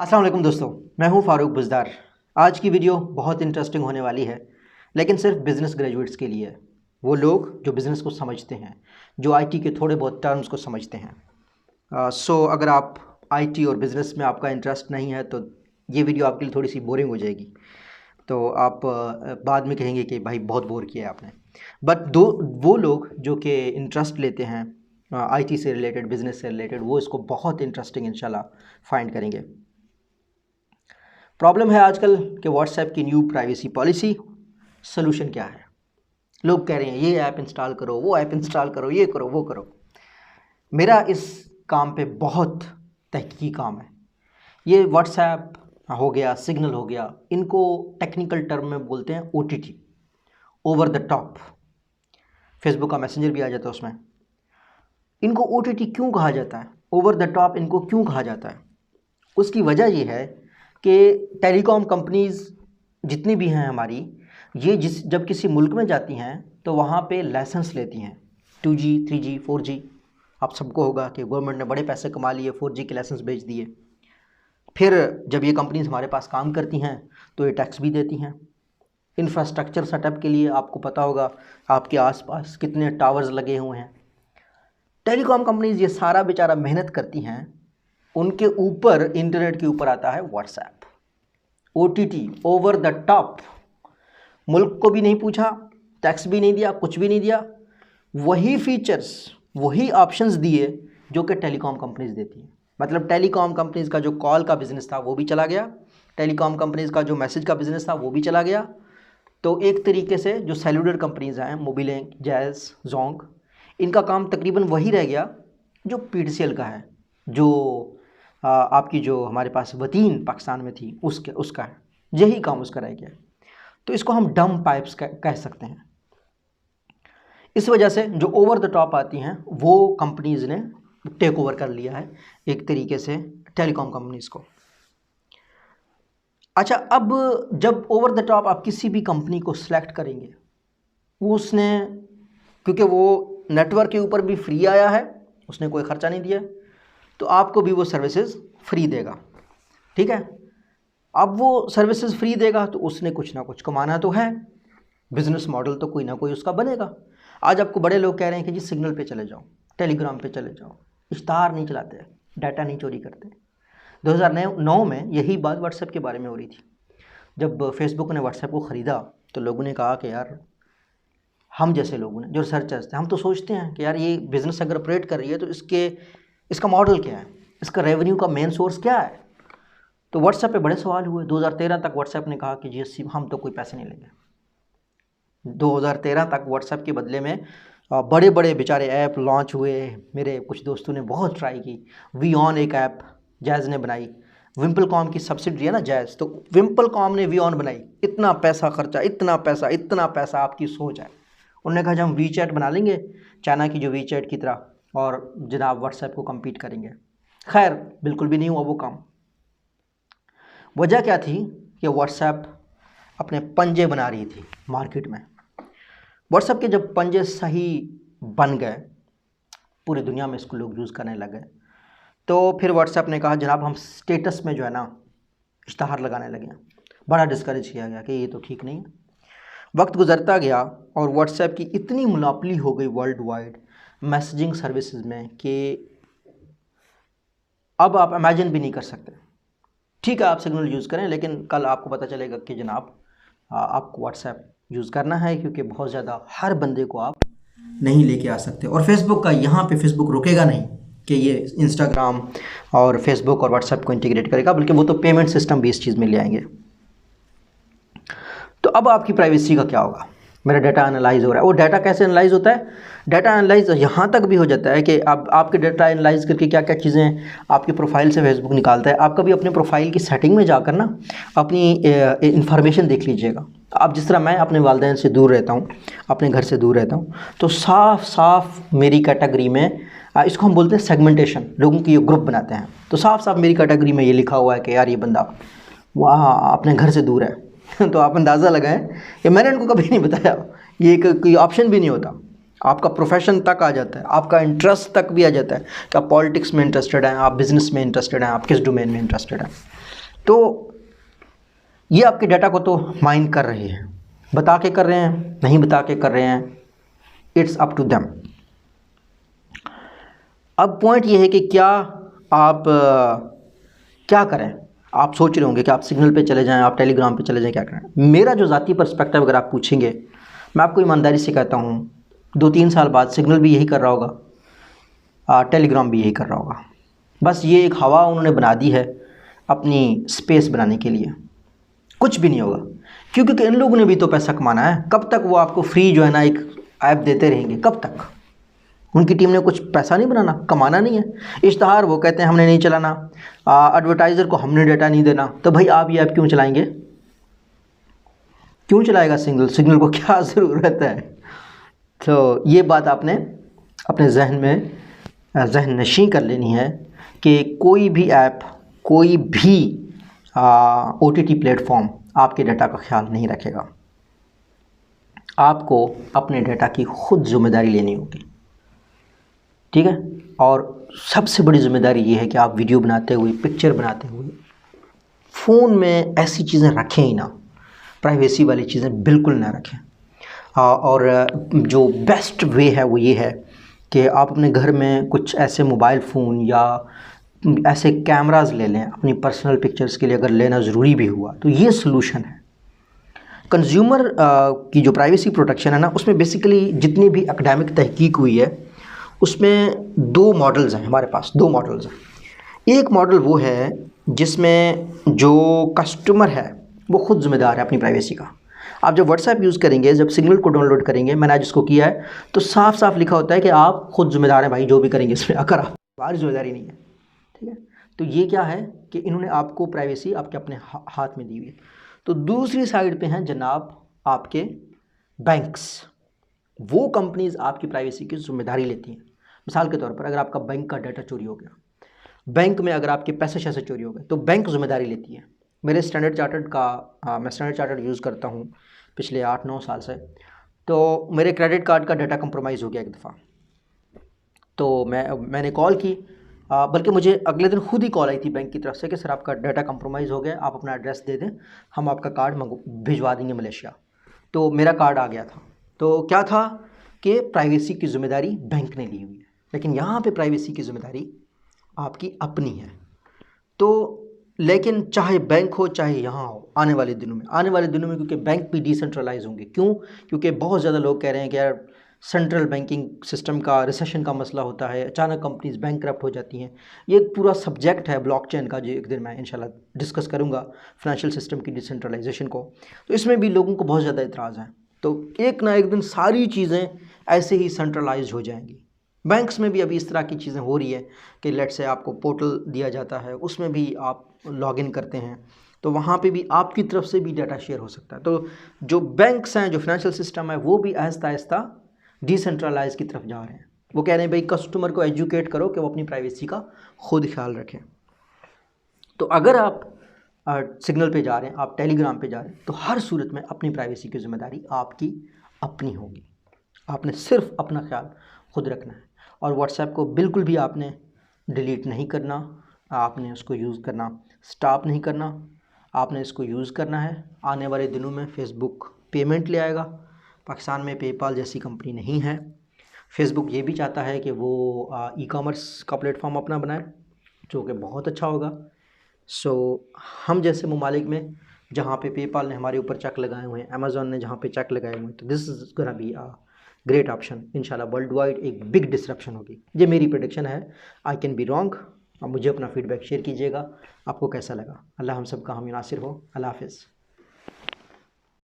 अस्सलाम वालेकुम दोस्तों, मैं हूं फारूक बुज़दार। आज की वीडियो बहुत इंटरेस्टिंग होने वाली है, लेकिन सिर्फ बिज़नेस ग्रेजुएट्स के लिए है। वो लोग जो बिज़नेस को समझते हैं, जो आईटी के थोड़े बहुत टर्म्स को समझते हैं। अगर आप आईटी और बिज़नेस में आपका इंटरेस्ट नहीं है तो ये वीडियो आपके लिए थोड़ी सी बोरिंग हो जाएगी। तो आप बाद में कहेंगे कि भाई बहुत बोर किया है आपने। बट वो लोग जो कि इंटरेस्ट लेते हैं आईटी से रिलेटेड, बिज़नेस से रिलेटेड, वो इसको बहुत इंटरेस्टिंग इंशाल्लाह फाइंड करेंगे। प्रॉब्लम है आजकल कि व्हाट्सएप की न्यू प्राइवेसी पॉलिसी। सोल्यूशन क्या है? लोग कह रहे हैं ये ऐप इंस्टॉल करो, वो ऐप इंस्टॉल करो, ये करो, वो करो। मेरा इस काम पे बहुत तहकीकी काम है। ये व्हाट्सएप हो गया, सिग्नल हो गया, इनको टेक्निकल टर्म में बोलते हैं OTT, over the top. Facebook का मैसेंजर भी आ जाता है उसमें। इनको ओटीटी क्यों कहा जाता है, ओवर द टॉप इनको क्यों कहा जाता है? उसकी वजह ये है कि टेलीकॉम कंपनीज़ जितनी भी हैं हमारी, ये जब किसी मुल्क में जाती हैं तो वहाँ पे लाइसेंस लेती हैं 2G, 3G, 4G। आप सबको होगा कि गवर्नमेंट ने बड़े पैसे कमा लिए, 4G के लाइसेंस बेच दिए। फिर जब ये कंपनीज़ हमारे पास काम करती हैं तो ये टैक्स भी देती हैं। इंफ्रास्ट्रक्चर सेटअप के लिए आपको पता होगा आपके आसपास कितने टावर्स लगे हुए हैं। टेलीकॉम कंपनीज़ ये सारा बेचारा मेहनत करती हैं, उनके ऊपर इंटरनेट के ऊपर आता है WhatsApp, OTT, over the top. मुल्क को भी नहीं पूछा, टैक्स भी नहीं दिया, कुछ भी नहीं दिया। वही फीचर्स, वही ऑप्शंस दिए जो कि टेलीकॉम कंपनीज़ देती हैं। मतलब टेलीकॉम कंपनीज़ का जो कॉल का बिज़नेस था वो भी चला गया, टेलीकॉम कंपनीज़ का जो मैसेज का बिज़नेस था वो भी चला गया। तो एक तरीके से जो सेलुलर कंपनीज़ हैं, मोबिलिंक, जैज़, जोंग, इनका काम तकरीबन वही रह गया जो पीटीसीएल का है, जो आपकी जो हमारे पास वतीन पाकिस्तान में थी उसका है। यही काम उसका रह गया। तो इसको हम डम पाइप्स कह सकते हैं। इस वजह से जो ओवर द टॉप आती हैं वो कंपनीज़ ने टेक ओवर कर लिया है एक तरीके से टेलीकॉम कंपनीज़ को। अच्छा, अब जब ओवर द टॉप आप किसी भी कंपनी को सिलेक्ट करेंगे, उसने, क्योंकि वो नेटवर्क के ऊपर भी फ्री आया है, उसने कोई ख़र्चा नहीं दिया, तो आपको भी वो सर्विसेज फ्री देगा। ठीक है, अब वो सर्विसेज फ्री देगा तो उसने कुछ ना कुछ कमाना तो है, बिज़नेस मॉडल तो कोई ना कोई उसका बनेगा। आज आपको बड़े लोग कह रहे हैं कि जी सिग्नल पे चले जाओ, टेलीग्राम पे चले जाओ, इश्तार नहीं चलाते, डाटा नहीं चोरी करते। 2009 में यही बात व्हाट्सएप के बारे में हो रही थी। जब फेसबुक ने व्हाट्सएप को ख़रीदा तो लोगों ने कहा कि यार, हम जैसे लोगों ने जो रिसर्चर्स थे, हम तो सोचते हैं कि यार ये बिज़नेस अगर ऑपरेट कर रही है तो इसका मॉडल क्या है, इसका रेवेन्यू का मेन सोर्स क्या है। तो व्हाट्सएप पे बड़े सवाल हुए। 2013 तक व्हाट्सएप ने कहा कि जी हम तो कोई पैसे नहीं लेंगे। 2013 तक व्हाट्सएप के बदले में बड़े बड़े बेचारे ऐप लॉन्च हुए। मेरे कुछ दोस्तों ने बहुत ट्राई की। वीऑन एक ऐप जैज़ ने बनाई, विम्पलकॉम की सब्सिडरी है ना जैज़, तो विम्पलकॉम ने वीऑन बनाई। इतना पैसा खर्चा, इतना पैसा, आपकी सोच है। उन्होंने कहा जब हम वीचैट बना लेंगे चाइना की जो वीचैट की तरह, और जनाब व्हाट्सएप को कम्पीट करेंगे। खैर, बिल्कुल भी नहीं हुआ वो काम। वजह क्या थी कि व्हाट्सएप अपने पंजे बना रही थी मार्केट में। व्हाट्सएप के जब पंजे सही बन गए, पूरी दुनिया में इसको लोग यूज़ करने लगे, तो फिर व्हाट्सएप ने कहा जनाब हम स्टेटस में जो है ना इश्तहार लगाने लगे। बड़ा डिस्करेज किया गया कि ये तो ठीक नहीं है। वक्त गुजरता गया और व्हाट्सएप की इतनी मोनोपोली हो गई वर्ल्ड वाइड मैसेजिंग सर्विसेज में कि अब आप इमेजिन भी नहीं कर सकते। ठीक है, आप सिग्नल यूज़ करें, लेकिन कल आपको पता चलेगा कि जनाब आपको व्हाट्सएप यूज़ करना है, क्योंकि बहुत ज़्यादा हर बंदे को आप नहीं लेके आ सकते। और फेसबुक का यहाँ पे फेसबुक रुकेगा नहीं कि ये इंस्टाग्राम और फेसबुक और व्हाट्सएप को इंटीग्रेट करेगा, बल्कि वो तो पेमेंट सिस्टम भी इस चीज़ में ले आएंगे। तो अब आपकी प्राइवेसी का क्या होगा? मेरा डाटा एनालाइज हो रहा है। वो डाटा कैसे एनालाइज होता है? डाटा एनालाइज यहाँ तक भी हो जाता है कि अब आपके डाटा एनालाइज करके क्या क्या चीज़ें आपकी प्रोफाइल से फेसबुक निकालता है। आप कभी अपने प्रोफाइल की सेटिंग में जाकर ना अपनी इंफॉर्मेशन देख लीजिएगा। अब जिस तरह मैं अपने वालिदैन से दूर रहता हूँ, अपने घर से दूर रहता हूँ, तो साफ साफ मेरी कैटेगरी में, इसको हम बोलते हैं सेगमेंटेशन, लोगों की ये ग्रुप बनाते हैं, तो साफ साफ मेरी कैटेगरी में ये लिखा हुआ है कि यार ये बंदा वहाँ अपने घर से दूर है। तो आप अंदाज़ा लगाएं कि मैंने इनको कभी नहीं बताया, ये कोई ऑप्शन भी नहीं होता। आपका प्रोफेशन तक आ जाता है, आपका इंटरेस्ट तक भी आ जाता है कि आप पॉलिटिक्स में इंटरेस्टेड हैं, आप बिजनेस में इंटरेस्टेड हैं, आप किस डोमेन में इंटरेस्टेड हैं। तो ये आपके डाटा को तो माइन कर रहे हैं, बता के कर रहे हैं, नहीं बता के कर रहे हैं, इट्स अप टू देम। अब पॉइंट ये है कि क्या आप क्या करें। आप सोच रहे होंगे कि आप सिग्नल पे चले जाएं, आप टेलीग्राम पे चले जाएं, क्या करें। मेरा जो ज़ाती पर्सपेक्टिव अगर आप पूछेंगे, मैं आपको ईमानदारी से कहता हूँ 2-3 साल बाद सिग्नल भी यही कर रहा होगा, टेलीग्राम भी यही कर रहा होगा। बस ये एक हवा उन्होंने बना दी है अपनी स्पेस बनाने के लिए, कुछ भी नहीं होगा। क्योंकि इन लोगों ने भी तो पैसा कमाना है। कब तक वो आपको फ्री जो है ना एक ऐप देते रहेंगे, कब तक? उनकी टीम ने कुछ पैसा नहीं बनाना, कमाना नहीं है। इश्तहार वो कहते हैं हमने नहीं चलाना, एडवर्टाइज़र को हमने डाटा नहीं देना। तो भाई आप ये ऐप क्यों चलाएंगे? क्यों चलाएगा सिग्नल को क्या ज़रूरत है? तो ये बात आपने अपने जहन में जहन नशीं कर लेनी है कि कोई भी ऐप, कोई भी OTT प्लेटफॉर्म आपके डाटा का ख्याल नहीं रखेगा। आपको अपने डाटा की खुद जिम्मेदारी लेनी होगी, ठीक है। और सबसे बड़ी ज़िम्मेदारी ये है कि आप वीडियो बनाते हुए, पिक्चर बनाते हुए फ़ोन में ऐसी चीज़ें रखें ही ना, प्राइवेसी वाली चीज़ें बिल्कुल ना रखें। और जो बेस्ट वे है वो ये है कि आप अपने घर में कुछ ऐसे मोबाइल फ़ोन या ऐसे कैमरास ले लें अपनी पर्सनल पिक्चर्स के लिए, अगर लेना ज़रूरी भी हुआ तो ये सलूशन है। कंज्यूमर की जो प्राइवेसी प्रोटेक्शन है ना, उसमें बेसिकली जितनी भी एकेडमिक तहकीक हुई है उसमें 2 मॉडल्स हैं हमारे पास, 2 मॉडल्स हैं। एक मॉडल वो है जिसमें जो कस्टमर है वो खुद ज़िम्मेदार है अपनी प्राइवेसी का। आप जब व्हाट्सएप यूज़ करेंगे, जब सिग्नल को डाउनलोड करेंगे, मैंने आज इसको किया है, तो साफ साफ लिखा होता है कि आप खुद ज़िम्मेदार हैं भाई, जो भी करेंगे इसमें, अगर हमारी ज़िम्मेदारी नहीं है, ठीक है। तो ये क्या है कि इन्होंने आपको प्राइवेसी आपके अपने हाथ में दी हुई है। तो दूसरी साइड पे हैं जनाब आपके बैंक्स। वो कंपनीज़ आपकी प्राइवेसी की जिम्मेदारी लेती हैं। मिसाल के तौर पर अगर आपका बैंक का डाटा चोरी हो गया, बैंक में अगर आपके पैसे शैसे चोरी हो गए, तो बैंक जिम्मेदारी लेती है। मेरे स्टैंडर्ड चार्टर्ड का मैं स्टैंडर्ड चार्टर्ड यूज़ करता हूँ पिछले 8-9 साल से। तो मेरे क्रेडिट कार्ड का डाटा कंप्रोमाइज़ हो गया एक दफ़ा, तो मैंने कॉल की, बल्कि मुझे अगले दिन खुद ही कॉल आई थी बैंक की तरफ से कि सर आपका डाटा कंप्रोमाइज़ हो गया, आप अपना एड्रेस दे दें, हम आपका कार्ड भिजवा देंगे मलेशिया। तो मेरा कार्ड आ गया था। तो क्या था कि प्राइवेसी की ज़िम्मेदारी बैंक ने ली हुई है, लेकिन यहाँ पे प्राइवेसी की ज़िम्मेदारी आपकी अपनी है। तो लेकिन चाहे बैंक हो चाहे यहाँ हो, आने वाले दिनों में क्योंकि बैंक भी डिसेंट्रलाइज होंगे। क्यों? क्योंकि बहुत ज़्यादा लोग कह रहे हैं कि यार सेंट्रल बैंकिंग सिस्टम का रिसेशन का मसला होता है, अचानक कंपनीज बैंकरप्ट हो जाती हैं। ये एक पूरा सब्जेक्ट है ब्लॉकचेन का, जो एक दिन मैं इंशाल्लाह डिस्कस करूँगा, फाइनेंशियल सिस्टम की डिसेंट्रलाइजेशन को। तो इसमें भी लोगों को बहुत ज़्यादा इतराज़ है। तो एक ना एक दिन सारी चीज़ें ऐसे ही सेंट्रलाइज हो जाएंगी। बैंक्स में भी अभी इस तरह की चीज़ें हो रही है कि लेट से आपको पोर्टल दिया जाता है, उसमें भी आप लॉगिन करते हैं, तो वहाँ पे भी आपकी तरफ से भी डाटा शेयर हो सकता है। तो जो बैंक्स हैं, जो फाइनेंशियल सिस्टम है, वो भी आहिस्ता आहिस्ता डिसेंट्रलाइज की तरफ जा रहे हैं। वो कह रहे हैं भाई कस्टमर को एजुकेट करो कि वो अपनी प्राइवेसी का खुद ख्याल रखें। तो अगर आप सिग्नल पे जा रहे हैं, आप टेलीग्राम पे जा रहे हैं, तो हर सूरत में अपनी प्राइवेसी की जिम्मेदारी आपकी अपनी होगी। आपने सिर्फ अपना ख्याल खुद रखना है। और व्हाट्सएप को बिल्कुल भी आपने डिलीट नहीं करना, आपने उसको यूज़ करना स्टॉप नहीं करना, आपने इसको यूज़ करना है। आने वाले दिनों में फ़ेसबुक पेमेंट ले आएगा। पाकिस्तान में पेपाल जैसी कंपनी नहीं है। फ़ेसबुक ये भी चाहता है कि वो ई-कॉमर्स का प्लेटफॉर्म अपना बनाए, जो कि बहुत अच्छा होगा। सो हम जैसे ममालिक में जहाँ पे पेपाल ने हमारे ऊपर चेक लगाए हुए हैं, अमेज़ॉन ने जहाँ पे चेक लगाए हुए हैं, तो this is gonna be a great option. इंशाल्लाह वर्ल्ड वाइड एक बिग डिसरप्शन होगी। ये मेरी प्रेडिक्शन है, आई कैन बी रॉन्ग। अब मुझे अपना फीडबैक शेयर कीजिएगा, आपको कैसा लगा। अल्लाह हम सब का हामी नासिर हो। अल्लाह हाफ़िज़।